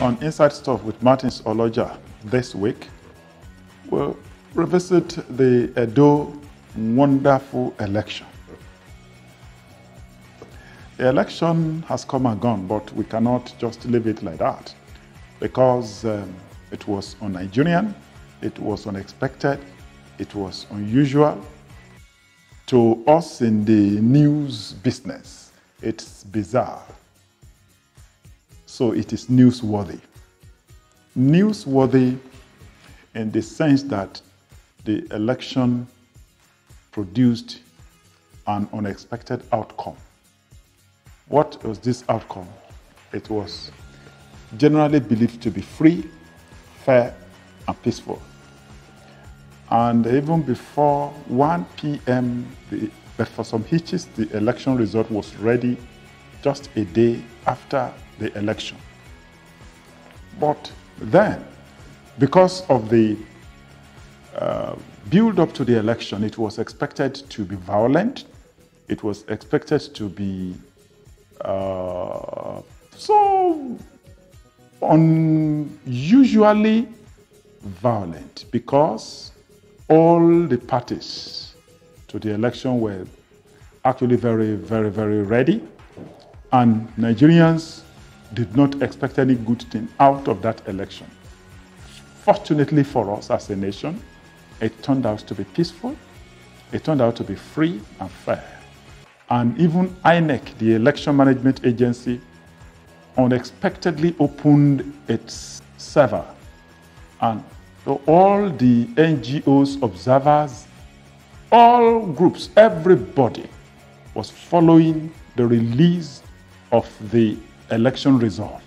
On Inside Stuff with Martins Oloja this week, we'll revisit the Edo wonderful election. The election has come and gone, but we cannot just leave it like that because it was un-Nigerian, it was unexpected, it was unusual. To us in the news business, it's bizarre. So it is newsworthy. Newsworthy in the sense that the election produced an unexpected outcome. What was this outcome? It was generally believed to be free, fair, and peaceful. And even before 1 p.m., but for some hitches, the election result was ready just a day after the election. But then, because of the build-up to the election, it was expected to be violent. It was expected to be so unusually violent because all the parties to the election were actually very, very, very ready, and Nigerians did not expect any good thing out of that election. Fortunately for us as a nation, it turned out to be peaceful, it turned out to be free and fair. And even INEC, the election management agency, unexpectedly opened its server. And so all the NGOs, observers, all groups, everybody was following the release of the election result,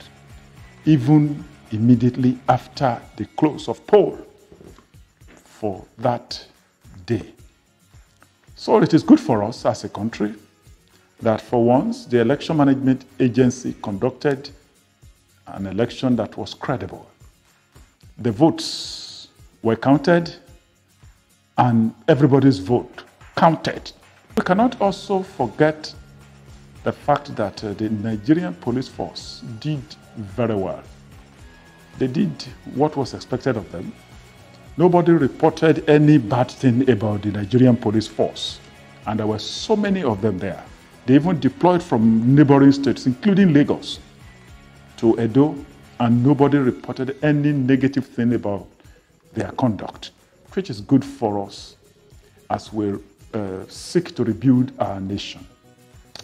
even immediately after the close of poll for that day. So it is good for us as a country that for once the election management agency conducted an election that was credible. The votes were counted and everybody's vote counted. We cannot also forget the fact that the Nigerian police force did very well. They did what was expected of them. Nobody reported any bad thing about the Nigerian police force, and there were so many of them there. They even deployed from neighboring states, including Lagos, to Edo, and nobody reported any negative thing about their conduct, which is good for us as we seek to rebuild our nation.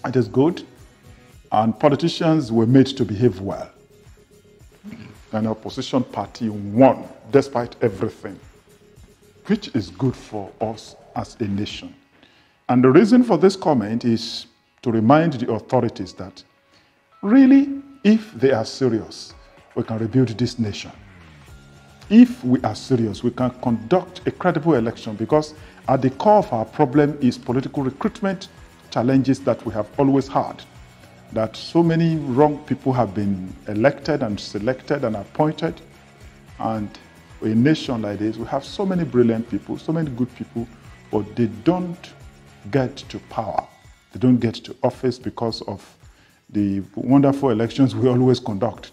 It is good, and politicians were made to behave well. And the opposition party won despite everything, which is good for us as a nation. And the reason for this comment is to remind the authorities that really, if they are serious, we can rebuild this nation. If we are serious, we can conduct a credible election, because at the core of our problem is political recruitment challenges that we have always had, that so many wrong people have been elected and selected and appointed. And in a nation like this, we have so many brilliant people, so many good people, but they don't get to power. They don't get to office because of the wonderful elections we always conduct.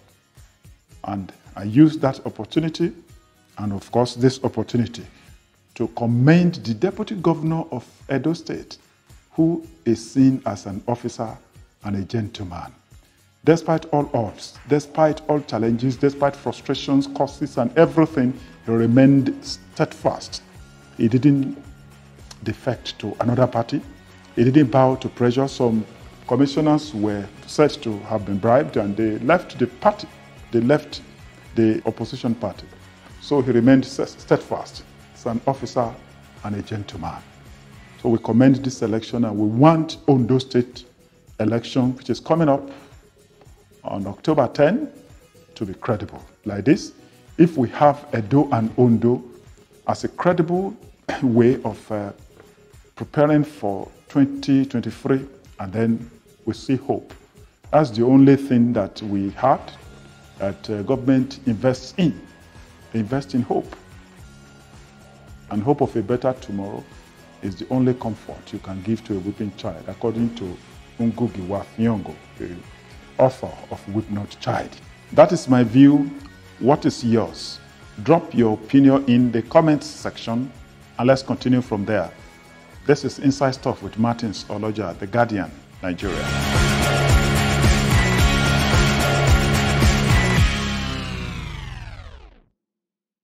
And I use that opportunity, and of course this opportunity, to commend the Deputy Governor of Edo State, who is seen as an officer and a gentleman. Despite all odds, despite all challenges, despite frustrations, causes, and everything, he remained steadfast. He didn't defect to another party. He didn't bow to pressure. Some commissioners were said to have been bribed, and they left the party. They left the opposition party. So he remained steadfast as an officer and a gentleman. So we commend this election, and we want Ondo State election, which is coming up on October 10, to be credible. Like this, if we have Edo and Ondo as a credible way of preparing for 2023, and then we see hope. That's the only thing that we had that government invests in. They invest in hope. And hope of a better tomorrow is the only comfort you can give to a weeping child, according to Ngugi wa Thiong'o, the author of Weep Not Child. That is my view. What is yours? Drop your opinion in the comments section and let's continue from there. This is Inside Stuff with Martins Oloja, The Guardian, Nigeria.